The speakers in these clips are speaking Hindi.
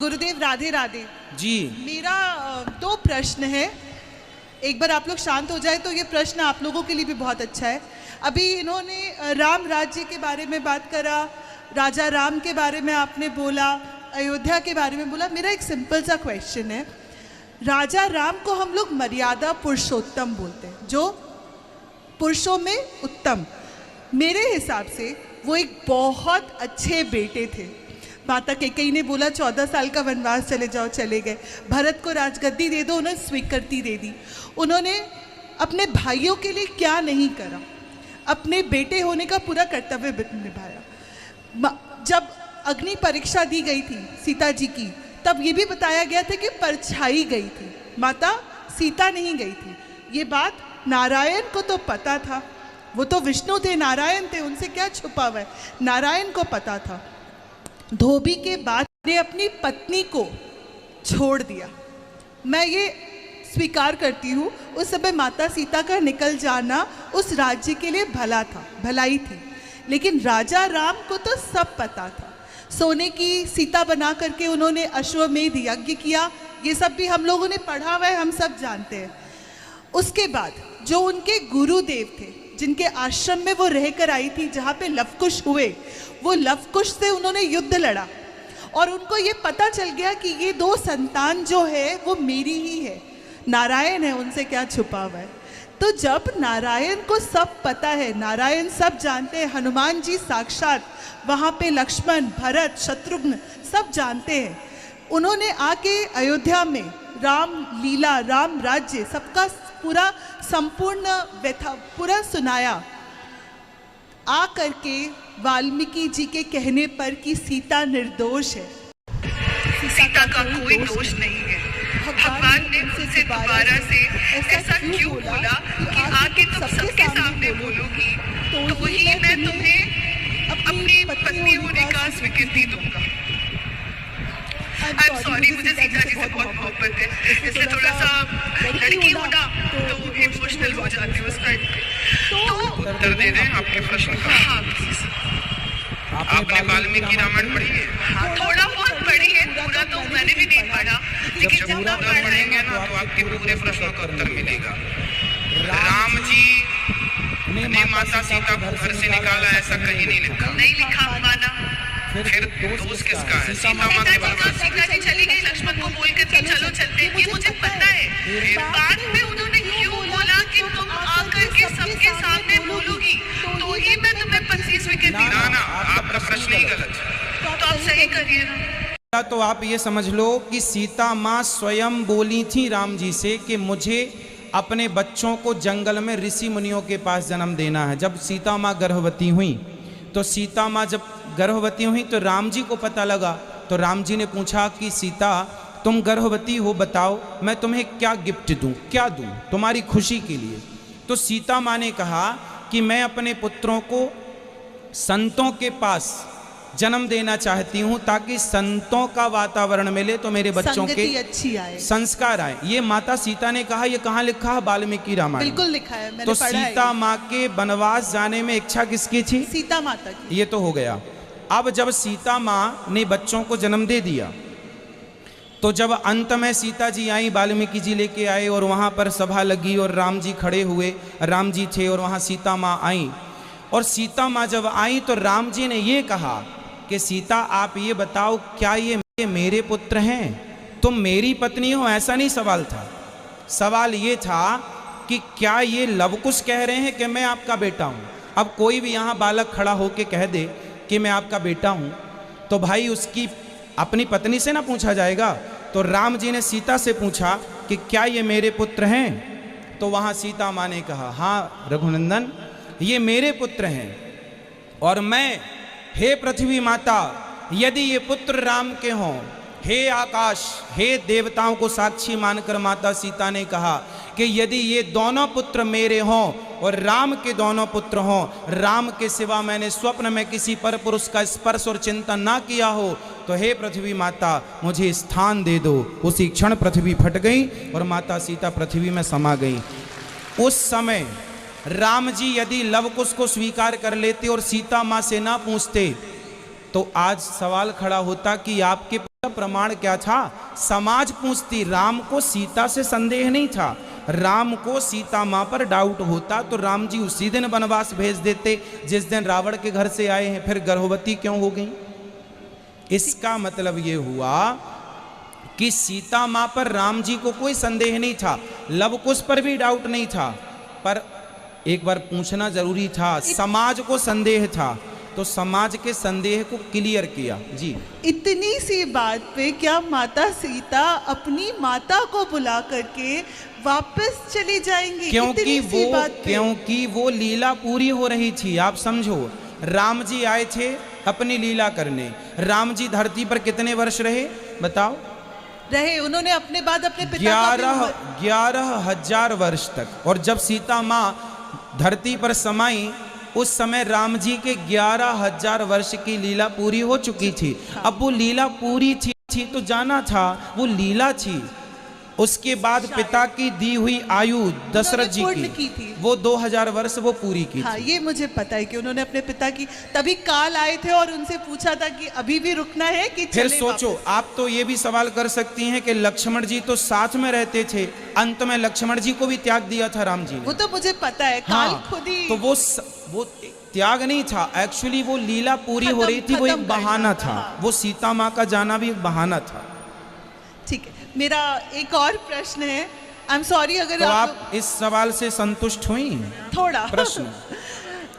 गुरुदेव राधे राधे जी। मेरा दो प्रश्न है। एक बार आप लोग शांत हो जाए तो ये प्रश्न आप लोगों के लिए भी बहुत अच्छा है। अभी इन्होंने राम राज्य के बारे में बात करा, राजा राम के बारे में आपने बोला, अयोध्या के बारे में बोला। मेरा एक सिंपल सा क्वेश्चन है, राजा राम को हम लोग मर्यादा पुरुषोत्तम बोलते हैं, जो पुरुषों में उत्तम। मेरे हिसाब से वो एक बहुत अच्छे बेटे थे। माता कैकेयी ने बोला 14 साल का वनवास चले जाओ, चले गए। भरत को राजगद्दी दे दो, उन्हें स्वीकृति दे दी। उन्होंने अपने भाइयों के लिए क्या नहीं करा, अपने बेटे होने का पूरा कर्तव्य निभाया। जब अग्नि परीक्षा दी गई थी सीता जी की, तब ये भी बताया गया था कि परछाई गई थी, माता सीता नहीं गई थी। ये बात नारायण को तो पता था, वो तो विष्णु थे, नारायण थे, उनसे क्या छुपा हुआ है, नारायण को पता था। धोबी के बाद ने अपनी पत्नी को छोड़ दिया। मैं ये स्वीकार करती हूँ, उस समय माता सीता का निकल जाना उस राज्य के लिए भला था, भलाई थी। लेकिन राजा राम को तो सब पता था। सोने की सीता बना करके उन्होंने अश्वमेध यज्ञ किया, ये सब भी हम लोगों ने पढ़ा हुआ है, हम सब जानते हैं। उसके बाद जो उनके गुरुदेव थे, जिनके आश्रम में वो रहकर आई थी, जहाँ पे लवकुश हुए, वो लवकुश से उन्होंने युद्ध लड़ा और उनको ये पता चल गया कि ये दो संतान जो है वो मेरी ही है, नारायण है, उनसे क्या छुपा हुआ है। तो जब नारायण को सब पता है, नारायण सब जानते हैं, हनुमान जी साक्षात वहाँ पे, लक्ष्मण, भरत, शत्रुघ्न सब जानते हैं। उन्होंने आके अयोध्या में राम लीला, राम राज्य, सबका पूरा संपूर्ण व्यथा पूरा सुनाया। आ करके वाल्मीकि जी के कहने पर कि सीता निर्दोष है, सीता का कोई दोष नहीं है। भगवान ने उनसे दोबारा से ऐसा क्यों बोला कि आके तुम सबके सामने बोलोगी तो वही मैं तुम्हें अपनी पत्नी होने का स्वीकृति दूंगा। आई एम सॉरी, मुझे सीता जी से बहुत मोहब्बत है, इसलिए थोड़ा सा लड़की हो ना तो इमोशनल हो जाती हूँ उस टाइम पे। तो उत्तर दे दें आपके प्रश्न का। हाँ प्लीज। आपने वाल्मीकि रामायण पढ़ी है? हाँ, थोड़ा बहुत पढ़ी है, पूरा तो मैंने भी नहीं पढ़ा, लेकिन जब जितना पूरा पढ़ा है पढ़ेंगे ना तो आपके पूरे प्रश्नों का उत्तर मिलेगा। राम जी ने माता सीता को घर से निकाला, ऐसा कहीं नहीं लिखा। नहीं लिखा माना। फिर दोष किसका है? सीता माँ के बलवान। सीता जी चली गई, लक्ष्मण को बोल कर चलो चलते, ये मुझे पता है। बाद में उन्होंने क्यों बोला कि तुम आकर के सबके सामने बोलोगी तो ही मैं तुम्हें पत्नी स्वीकृति दूंगा। ना ना, आपका प्रश्न ही गलत है। तो आप सही करिए ना। तो आप ये समझ लो कि सीता माँ स्वयं बोली थी राम जी से कि मुझे अपने बच्चों को जंगल में ऋषि मुनियों के पास जन्म देना है। जब सीता माँ गर्भवती हुई, तो सीता माँ जब गर्भवती हुई तो राम जी को पता लगा, तो राम जी ने पूछा कि सीता तुम गर्भवती हो, बताओ मैं तुम्हें क्या गिफ्ट दूं, क्या दूं तुम्हारी खुशी के लिए। तो सीता माँ ने कहा कि मैं अपने पुत्रों को संतों के पास जन्म देना चाहती हूँ, ताकि संतों का वातावरण मिले तो मेरे बच्चों के अच्छी आए, संस्कार आए। ये माता सीता ने कहा। ये कहाँ लिखा है? वाल्मीकि रामायण। बिल्कुल लिखा है, मैंने तो पढ़ा है। सीता माँ के वनवास जाने में इच्छा किसकी थी? सीता माता की। ये तो हो गया। अब जब सीता माँ ने बच्चों को जन्म दे दिया, तो जब अंत में सीता जी आई, वाल्मीकि जी लेके आए और वहाँ पर सभा लगी और राम जी खड़े हुए, राम जी थे और वहाँ सीता माँ आई। और सीता माँ जब आई तो राम जी ने ये कहा कि सीता आप ये बताओ, क्या ये मेरे पुत्र हैं? तुम मेरी पत्नी हो? ऐसा नहीं सवाल था। सवाल ये था कि क्या ये लवकुश कह रहे हैं कि मैं आपका बेटा हूँ? अब कोई भी यहाँ बालक खड़ा होके कह दे कि मैं आपका बेटा हूँ, तो भाई उसकी अपनी पत्नी से ना पूछा जाएगा। तो राम जी ने सीता से पूछा कि क्या ये मेरे पुत्र हैं? तो वहाँ सीता माँ ने कहा, हाँ रघुनंदन, ये मेरे पुत्र हैं। और मैं, हे पृथ्वी माता, यदि ये पुत्र राम के हों, हे आकाश, हे देवताओं को साक्षी मानकर माता सीता ने कहा कि यदि ये दोनों पुत्र मेरे हों और राम के दोनों पुत्र हों, राम के सिवा मैंने स्वप्न में किसी पर पुरुष का स्पर्श और चिंतन ना किया हो, तो हे पृथ्वी माता मुझे स्थान दे दो। उसी क्षण पृथ्वी फट गई और माता सीता पृथ्वी में समा गई। उस समय राम जी यदि लवकुश को स्वीकार कर लेते और सीता माँ से ना पूछते, तो आज सवाल खड़ा होता कि आपके प्रमाण क्या था? समाज पूछती, राम को सीता से संदेह नहीं था। राम को सीता माँ पर डाउट होता तो राम जी उसी दिन वनवास भेज देते जिस दिन रावण के घर से आए हैं, फिर गर्भवती क्यों हो गई? इसका मतलब ये हुआ कि सीता माँ पर राम जी को कोई संदेह नहीं था, लव कुश पर भी डाउट नहीं था, पर एक बार पूछना जरूरी था। समाज को संदेह था तो समाज के संदेह को क्लियर किया। जी, इतनी सी बात पे क्या माता सीता अपनी माता को बुला करके वापस चली जाएंगी? क्योंकि वो लीला पूरी हो रही थी। आप समझो, राम जी आए थे अपनी लीला करने। राम जी धरती पर कितने वर्ष रहे बताओ? रहे उन्होंने अपने बाद अपने पिता 11,000 वर्ष तक। और जब सीता माँ धरती पर समाई उस समय राम जी के 11,000 वर्ष की लीला पूरी हो चुकी थी। अब वो लीला पूरी थी तो जाना था, वो लीला थी। उसके बाद पिता की दी हुई आयु दशरथ जी की थी, वो 2000 वर्ष वो पूरी की हाँ, थी। ये मुझे पता है कि उन्होंने अपने पिता की, तभी काल आए थे और उनसे पूछा था कि अभी भी रुकना है कि फिर चले सोचो, वापस? आप तो ये भी सवाल कर सकती हैं कि लक्ष्मण जी तो साथ में रहते थे, अंत में लक्ष्मण जी को भी त्याग दिया था राम जी ने। वो तो मुझे पता है, काल खुद ही। तो वो त्याग नहीं था, एक्चुअली वो लीला पूरी हो रही थी, वो एक बहाना था। वो सीता माँ का जाना भी एक बहाना था। ठीक है, मेरा एक और प्रश्न है। आई एम सॉरी अगर तो आप इस सवाल से संतुष्ट हुई? थोड़ा प्रश्न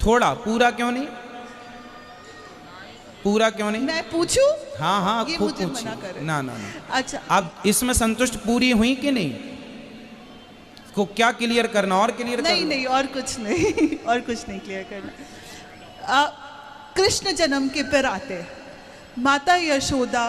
थोड़ा, पूरा क्यों नहीं? पूरा क्यों नहीं? मैं पूछूं? हाँ, ये खूब मुझे पूछिए। मना कर रहे हैं। ना। अच्छा, आप इसमें संतुष्ट पूरी हुई कि नहीं? को क्या क्लियर करना और क्लियर करना? नहीं, और कुछ नहीं और कुछ नहीं क्लियर करना। कृष्ण जन्म के पर आते, माता यशोदा